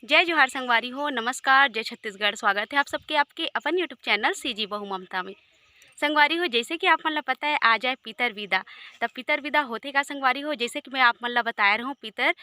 जय जोहार संगवारी हो, नमस्कार, जय छत्तीसगढ़। स्वागत है आप सबके आपके अपन यूट्यूब चैनल सीजी बहू ममता में। संगवारी हो, जैसे कि आप मन ला पता है आ जाए पितर विदा। तब पितर विदा होते का संगवारी हो, जैसे कि मैं आप मन ला बताया रहूँ पितर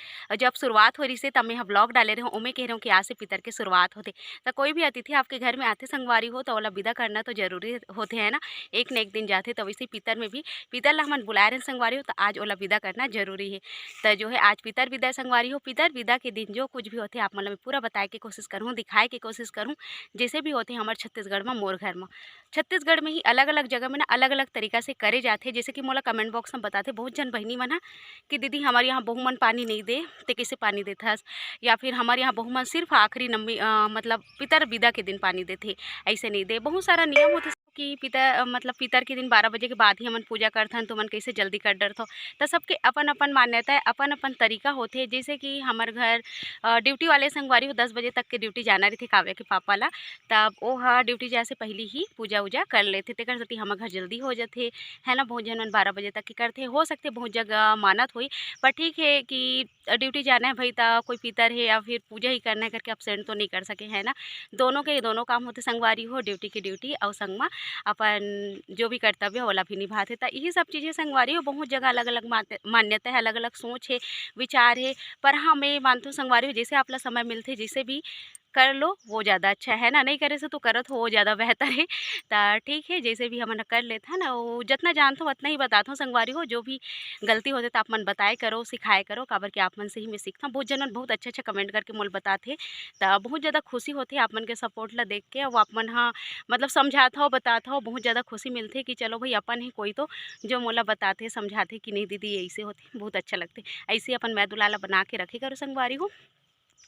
जब शुरुआत हो रही से तब मैं यहाँ ब्लॉग डाले रहूँ ओमे कह रहा हूँ कि आज से पितर के शुरुआत होते। तो कोई भी अतिथि आपके घर में आते संगवारी हो तो ओला विदा करना तो जरूरी होते है ना, एक न एक दिन जाते। तो वैसे पितर में भी पितर ला हमन बुलाए रहे संगवारी हो तो आज ओला विदा करना जरूरी है। तो जो है आज पितर विदा संगवारी हो, पितर विदा के दिन जो कुछ भी होते आप मन ला मैं पूरा बताए के कोशिश करूँ, दिखाए के कोशिश करूँ। जैसे भी होते हमारे छत्तीसगढ़ में मोर घर में, छत्तीसगढ़ में ही अलग अलग जगह में ना अलग अलग तरीका से करे जाते। जैसे कि मोला कमेंट बॉक्स में बताते बहुत जन बहनी मन कि दीदी हमारे यहाँ बहू मन पानी नहीं दे ते कैसे पानी देथस, या फिर हमारे यहाँ बहू मन सिर्फ आखिरी नम्बी मतलब पितर विदा के दिन पानी देते, ऐसे नहीं दे। बहुत सारा नियम होते कि पितर मतलब पितर के दिन 12 बजे के बाद ही हमन पूजा करथन, तो मन कैसे जल्दी कर डरथो। तो सबके अपन अपन मान्यता है, अपन अपन तरीका होते। जैसे कि हमारे घर ड्यूटी वाले संगवारी हो 10 बजे तक के ड्यूटी जाना रही थे काव्या के पापा ला, तब वो ड्यूटी जाए से पहले ही पूजा उजा कर लेते। तेकर सेती हमार घर जल्दी हो जाते है ना। बहुत जन 12 बजे तक के करते, हो सकते बहुत जगह मानत हुई, पर ठीक है कि ड्यूटी जाना है भाई तो कोई पितर है या फिर पूजा ही करना है करके अपसेंट तो नहीं कर सके है ना। दोनों के दोनों काम होते संगवारी हो, ड्यूटी की ड्यूटी और संग में अपन जो भी कर्तव्य है ओला भी निभाते। तो यही सब चीज़ें संगवारी हो, बहुत जगह अलग अलग मान्यता है, अलग अलग सोच है, विचार है। पर हाँ मैं मानती हूँ संगवारी हो, जैसे आपला समय मिलते जैसे भी कर लो वो ज़्यादा अच्छा है ना, नहीं करे से तो करत हो वो ज़्यादा बेहतर है। तो ठीक है जैसे भी हमन कर लेते हैं ना, वो जितना जानता हूँ उतना ही बताता हूँ संगवारी हो। जो भी गलती होते तो आप मन बताए करो, सिखाए करो, काबर कि आप मन से ही मैं सीखता हूँ। बहुत जनन बहुत अच्छा अच्छा कमेंट करके मोल बताते, तो बहुत ज़्यादा खुशी होती है आप मन के सपोर्ट ला देख के। वो आप मन हाँ मतलब समझाता हो बताता हो, बहुत ज़्यादा खुशी मिलती है कि चलो भाई अपन ही कोई तो जो मोला बताते समझाते कि नहीं दीदी ऐसे होते, बहुत अच्छा लगते। ऐसे अपन मैं दुलाला बना के रखे करो संगवारी हो।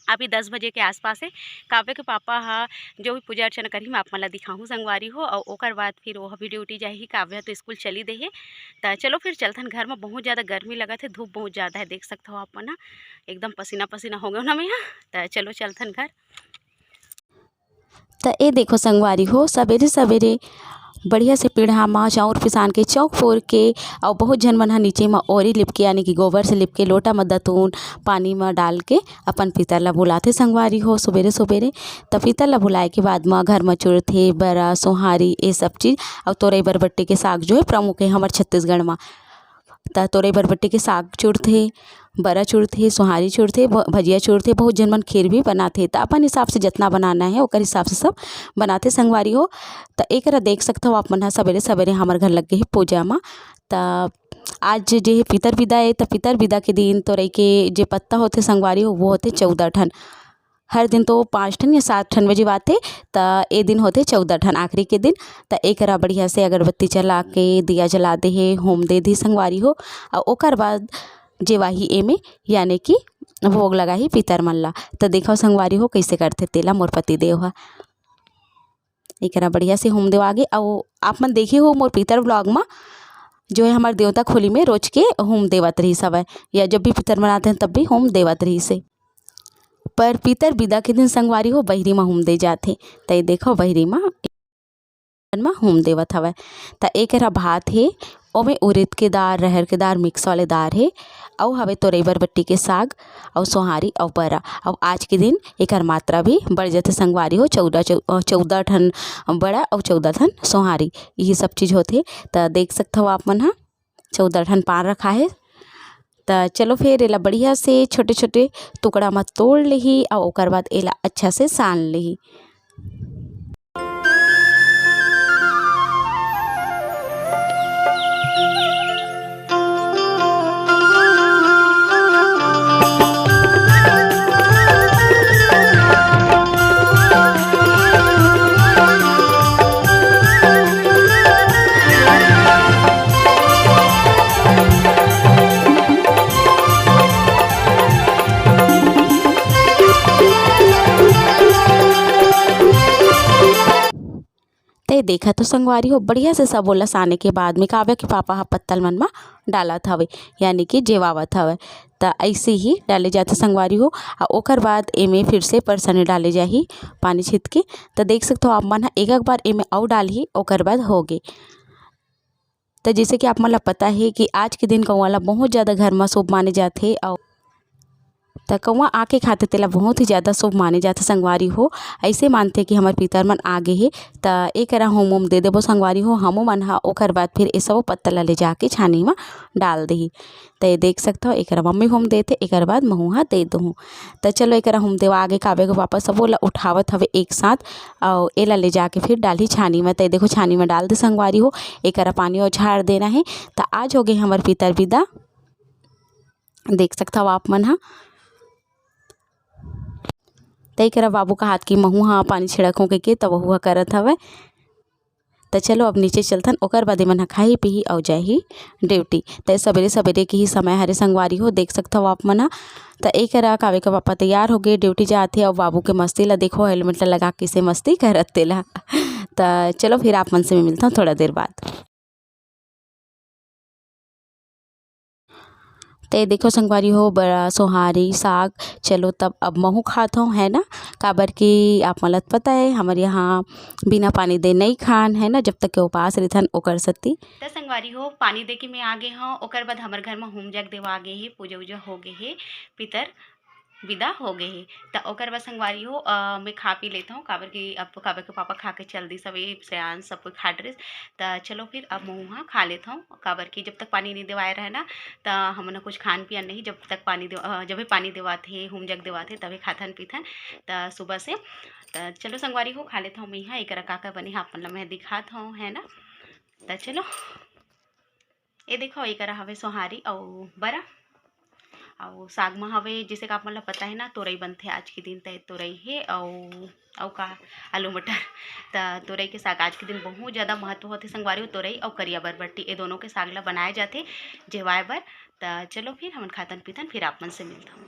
अभी 10 बजे के आसपास है काव्य के पापा जो भी पूजा अर्चना करी मैं आप मन ला दिखाऊँ संगवारी हो। और ओकर बाद फिर वो भी ड्यूटी जाही, काव्य तो स्कूल चली दे है। तो चलो फिर चलथन घर में, बहुत ज़्यादा गर्मी लगा है, धूप बहुत ज़्यादा है, देख सकते हो आप मन एकदम पसीना पसीना हो गया ना मैं यहाँ। तो चलो चलथन घर। तो ये देखो संगवारी हो, सवेरे सवेरे बढ़िया से पीढ़ा में चाउर पिसान के चौक फोर के और बहुत जन मन नीचे में ओरी लिप के यानी कि गोबर से लिप के लोटा में दतून पानी में डाल के अपन पितर ला बुलाते संगवारी हो सुबेरे सुबेरे। तो पितर ला बुलाए के बाद में घर में चुड़थे बरा सोहारी ये सब चीज़ और तोरई बरबट्टी के साग जो है प्रमुख है हमारे छत्तीसगढ़ में। तो तोरई बरबट्टी के साग चुड़थे, बरा चुड़थे, सोहारी चुड़थे, भजिया चुड़थे, बहुत जन मन खीर भी बनाते। तो अपन हिसाब से जितना बनाना है ओकर हिसाब से सब बनाते संगवारी हो। तो एक देख सकते हो आप मन सवेरे सवेरे हमारे घर लग गए पूजा में। तो आज जे पितर विदा है, तो पितर विदा के दिन तोरई के जे पत्ता होते संगवारी हो वो होते 14 ठन। हर दिन तो 5 ठन या 7 ठन बजे बाते, तो ये दिन होते 14 ठन आखिरी के दिन। तो एक बढ़िया से अगरबत्ती जला के दिया जला दे है, होम दे दी संगवारी हो। और ओकर बाद जेवाही एमे यानी कि भोग लगा ही पितर मन ला। तो देखो संगवारी हो कैसे करते तेला मोर पति देव हा एक बढ़िया से होम देव आगे। और आप मन देखे हो मोर पितर ब्लॉग में जो है हमारे देवता खोली में रोज के होम देवत रही सब है, या जब भी पितर मनाते हैं तब भी होम देवत रही से। पर पितर विदा के दिन संगवारी हो बहिरी में होम दे जाते। तो ये देखो बहिरी में होम देवत हवय। तो एक भात है ओमे उड़द के दाल रहर के दाल मिक्स वाले दाल है, और हवे तोरई बरबट्टी के साग और सोहारी और बरा। और आज के दिन एक मात्रा भी बढ़ जाते संगवारी हो, 14 ठन बड़ा और 14 ठन सोहारी यही सब चीज़ होते। तो देख सकते हो आप मन हाँ 14 ठन पान रखा है। तो चलो फिर एला बढ़िया से छोटे छोटे टुकड़ा में तोड़ लेही और ओकर बाद एला अच्छा से सान लेही। ते देखा तो संगवारी हो बढ़िया से सब बोला साने के बाद में काव्या के पापा पत्तल मन में डालत हवे यानी कि जेवावत हवे। तो ऐसे ही डाले जाते संगवारी हो। और ओकर बाद एमे फिर से परसने डाले जाही पानी छीत के। तो देख सकते हो आप मन एक एक बार एमे और डालही ओकर बाद हो गए। तो जैसे कि आप मन ला पता है कि आज के दिन कौन वाला बहुत ज़्यादा घर में शुभ माने जाते और त कौवा आके खाते तेला बहुत ही ज़्यादा शुभ माने जाथे संगवारी हो। ऐसे मानथे कि हमार पितर मन आगे हे त एकरा होम उम दे देबो संगवारी हो। हमू मन ह ओकर बाद फिर ए सबो पत्ता ला ले जाके छानी म डाल देही। त ये देख सकथव एकरा मम्मी होम देथे, एकर बाद महू ह दे दूँ। त चलो एकरा होम देवा आगे काबे के वापस सबो ला उठावत हवे एक साथ अउ एला ले जाके फिर डालही छानी में। त ये देखो छानी में डाल दे संगवारी हो। एकरा पानी और झाड़ देना है। त आज हो गए हमार पितर विदा, देख सकथव आप मन ह। त एकरा बाबू का हाथ की महू ह पानी छिड़क हो के तब वहू ह करत हवे। त चलो अब नीचे चलथन, ओकर बाद एमन ह खाही पीही अउ जाही ड्यूटी। त सवेरे सवेरे के ही समय हरे संगवारी हो, देख सकथव आप मन ह। त एकरा कावे का पापा तैयार हो गए ड्यूटी जाथे अउ बाबू के मस्ती ला देखो, हेलमेट ला लगा के से मस्ती करत तेला। त चलो फिर आप मन से मैं मिलता हूँ थोड़ा देर बाद। ते देखो संगवारी हो बड़ा सोहारी साग। चलो तब अब महू खात हूँ है ना, काबर कि आप मन ल पता है हमारे यहाँ बिना पानी दे नहीं खान है ना, जब तक के उपास रहथन ओकर सती। त संगवारी हो पानी दे के मैं आगे हूँ, ओकर बाद हमारे घर में होम जग देवा आगे हे, पूजा उजा हो गए हे, पितर विदा हो गए हे। त ओकर बाद संगवारी हो मैं खा पी लेता हूँ, काबर के पापा खा के चल दी सभी सयान सब कोई खा ड्रेस। त चलो फिर अब मैं वहाँ खा लेता हूँ, काबर की जब तक पानी नहीं देवाए रहे ना त हमन कुछ खान पियन नहीं, जब तक जब भी पानी देवाथे होम जग देवाथे तभी खाथन पीथन त सुबह से। त चलो संगवारी हो खा लेता हूँ मैं यहाँ, एकरा का बने ह अपन ला मैं दिखात हूँ है ना। त चलो ये देखो एकरा हवे सोहारी अउ बरा अउ साग में हवे, जैसे कि आप मन ला पता है ना तोरई बनथे आज के दिन। त तोरई हे अउ का आलू मटर। त तोरई के साग आज के दिन बहुत ज़्यादा महत्व होथे संगवारी हो। तोरई अउ करिया बरबट्टी ए दोनों के साग ला बनाए जाथे जेवाए बर। त चलो फिर हमन खातन पीतन फिर आप मन से मिलता हूँ।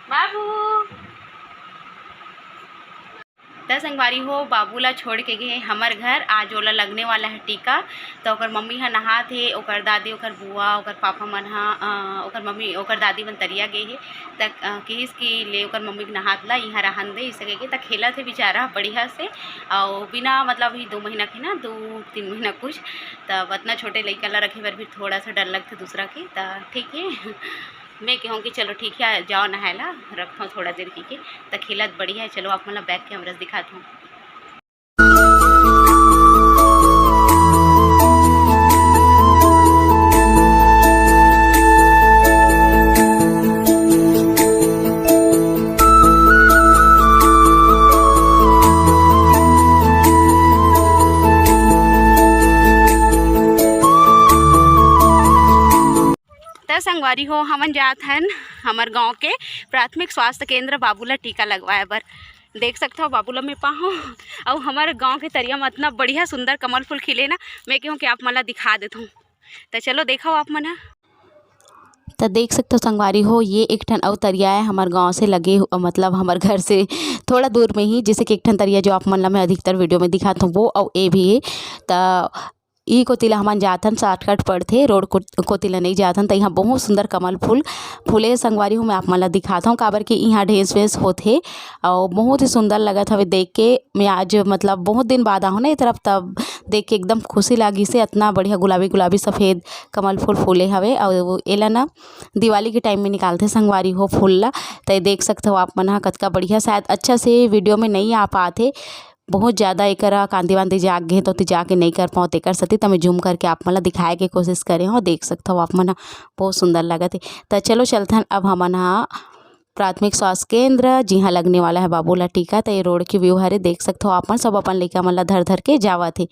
बाबू त संगवारी हो बाबू ला छोड़ के गए हमार घर, आज ओला लगने वाला है टीका। तो ओकर मम्मी ह नहात हे, ओकर दादी ओकर बुआ ओकर पापा मन ह ओकर मम्मी ओकर दादी मन तरिया गए हे। त किहिस कि ले ओकर मम्मी के नहात ला इहाँ रहन दे इसे कहिके। त खेलत हे बेचारा बढ़िया से और बिना मतलब ही 2 महीना के ना 2-3 महीना कुछ। तब इतना छोटे लइका ला रखे बर भी थोड़ा सा डर लगथे दूसरा के। त ठीक है मैं कहूँ कि चलो ठीक है जाओ नहायला, रखता हूँ थोड़ा देर के। त खेलत बढ़िया है। चलो आप मन ला बैक कैमरा दिखाता हूँ। संगवारी हो हमन जात हन हमार गांव के प्राथमिक स्वास्थ्य केंद्र बाबूला टीका लगवाए बर। देख सकते हो बाबूला में पाहूँ और हमारे गांव के तरिया में इतना बढ़िया सुंदर कमल फूल खिले ना, मैं कहूँ कि आप मन ला दिखा देता हूँ। तो चलो देखो आप मन। तो देख सकते हो संगवारी हो ये एक ठन अउ तरिया है हमारे गांव से लगे मतलब हमारे घर से थोड़ा दूर में ही, जैसे कि एक ठन तरिया जो आप मन ला मैं अधिकतर वीडियो में दिखाता हूँ वो और ए भी है। तो ई कोतिला हमन जाथन शॉर्टकट पड़थे, रोड कोतिला नहीं जाथन। तो यहाँ बहुत सुंदर कमल फूल फूले संगवारी हूँ, मैं आप मन ला दिखाता हूँ, काबर कि यहाँ ढेस वेस होथे और बहुत ही सुंदर लगत हवे देख के। मैं आज मतलब बहुत दिन बाद आहूँ ना ये तरफ, तब देख के एकदम खुशी लागी से इतना बढ़िया गुलाबी गुलाबी सफ़ेद कमल फूल फूले हवे। और एला ना दिवाली के टाइम में निकालते संगवारी हो फूल ला। तो देख सकते हो आप मन ह कतका बढ़िया, शायद अच्छा से वीडियो में नहीं आ पाते, बहुत ज़्यादा एकरा कांदी वांदी जाग गए तो जाके नहीं कर पाओ तेकर सती। तो मैं जूम करके आप मन ला दिखाए के कोशिश करे हो। देख सकते हो आप मन ह बहुत सुंदर लगत है। तो चलो चलथन अब हमन ह प्राथमिक स्वास्थ्य केंद्र जिहाँ लगने वाला है बाबू ला टीका। तो ये रोड की व्यू हरे, देख सकते हो आप मन सब अपन लइका मन ला धर धर के जावत हे।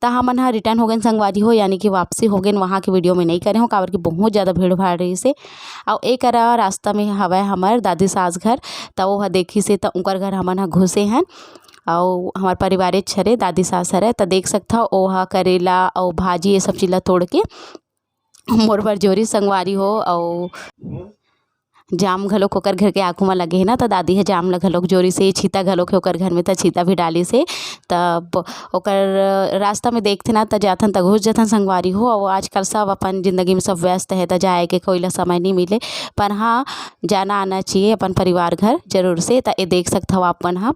तो हमन ह रिटर्न हो गए संगवारी हो, यानी कि वापसी हो गए। वहाँ की वीडियो में नहीं करे हो काबर कि बहुत ज़्यादा भीड़ भाड़ रही से। और एक रास्ता में हवा हमार दादी सास घर, तो वो देखी से तो उनकर घर हमन ह घुसे हैं और हमार परिवार छरे दादी सास हरे। तो देख सकता हो ओहा करेला और भाजी ये सब चीज़ ला तोड़ के मोर बर जोरी संगवारी हो। और जाम घलोक ओकर घर के आगू में लगे है ना, तो दादी है जाम ला घलोक जोरी से, छीता घलोक है ओकर घर में, तो छीता भी डाली से। तब ओकर रास्ता में देखते ना तो जाथन तो घुस जाथन संगवारी हो। और आजकल सब अपन ज़िंदगी में सब व्यस्त है तो जाए के कोई ला समय नहीं मिले, पर हाँ जाना आना चाहिए अपन परिवार घर जरूर से। तो ये देख सकते हो आप मन ह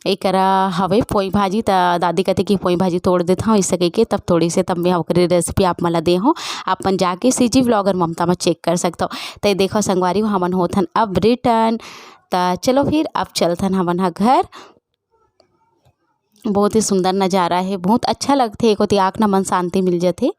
एकरा हवे पोई भाजी त दादी कहते कि पोई भाजी तोड़ देता हूँ इसे के तब थोड़ी से तब मैं ओकरी रेसिपी आप मला दे हो अपन जाके सीजी व्लॉगर ममता में चेक कर सकते हो। तो देखो संगवारी हमन होथन अब रिटर्न। तो चलो फिर अब चलथन हमन ह घर। बहुत ही सुंदर नज़ारा है, बहुत अच्छा लगथे, एको आँख न मन शांति मिल जाथे।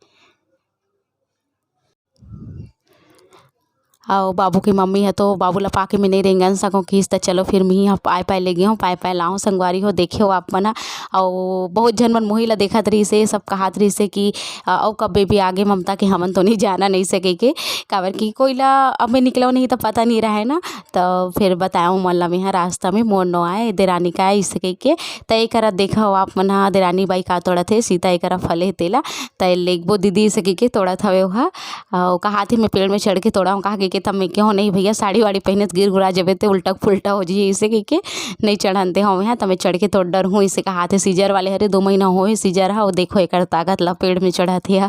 और बाबू की मम्मी है तो बाबू ला पाके में नहीं रेंगन सको खींच। तो चलो फिर मी ह पाए पाए ले गए हूँ, पाए पाए लाऊँ संगवारी हो देखे हो आप मना। और बहुत जन मन मोही ला देखत रही से, सब कहत रही से कि औ कब बेबी आगे ममता के हमन तो नहीं जाना नहीं सके के काबर कि कोई ला अब मैं निकलो नहीं तो पता नहीं रहे ना। तो फिर बताऊँ मन ला में रास्ता में मोड़ न आए देरानी का इस के तो एक देखा हो आप मन देरानी बाई का तोड़ा थे सीता एक फले तेला तो लेगबो दीदी इसे के तोड़ा था वह कहा थी मैं पेड़ में चढ़ के तोड़ा हूँ कहा के तब मैं क्यों नहीं भैया साड़ी वाड़ी पहने तो गिर गुरा जबे तो उल्टा फुल्टा हो जाइए इसे के नहीं चढ़ाते हूँ यहाँ तो मैं चढ़ के तो डर हूँ इसे कहा थे सीजर वाले हरे 2 महीना हो सीजर है और देखो एक ताकत ला पेड़ में चढ़ा थे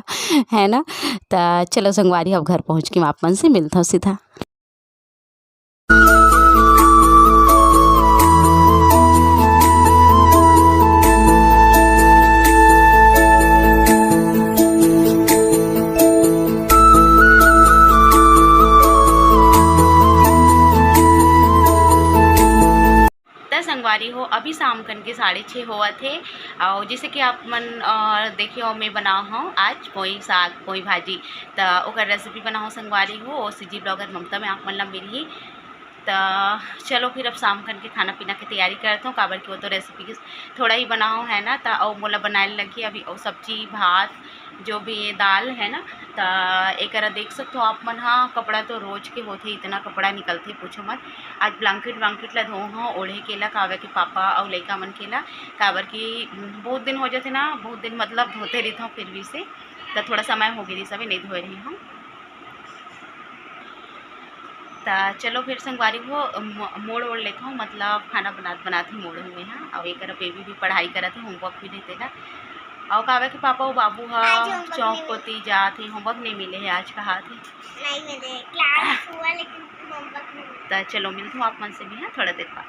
है ना। तो चलो संगवारी अब घर पहुँच के आप मन से मिलता हूँ सीधा। संगवारी हो अभी शाम कन के 6:30 हुआ थे। और जैसे कि आप मन देखिए मैं बना हूँ आज पोई साग पोई भाजी तो ओकर रेसिपी बनाओ संगवारी हो और सीजी ब्लॉगर ममता में आप मन ला मिली। तो चलो फिर अब शाम कन के खाना पीना की तैयारी करता हूँ काबर की वो तो रेसिपी थोड़ा ही बनाओ है ना। तो और मोला बनाए लगी अभी और सब्जी भात जो भी ये दाल है ना। तो एक देख सकते हो आप मन हाँ कपड़ा तो रोज के होते इतना कपड़ा निकलते पूछो मत। आज ब्लैंकेट ला धो हाँ ओढ़े केला काबर के पापा और लड़का मन केला काबर की बहुत दिन हो जाते ना, बहुत दिन मतलब धोते रहता हूँ फिर भी से तो थोड़ा समय हो गई सभी नहीं धोए रही हूँ। तो चलो फिर संगवारी को मोड़ ओढ़ लेता हूँ मतलब खाना बनाते मोड़ हुए हैं। और एक बेबी भी पढ़ाई करते होमवर्क भी देते ना। और कावे के पापा और बाबू हा चौक पोती जाते होमवर्क नहीं मिले है आज कहा थे नहीं मिले क्लास हुआ लेकिन होमवर्क नहीं। तो चलो मिलता हूँ आप मन से भी है थोड़ा देर बाद।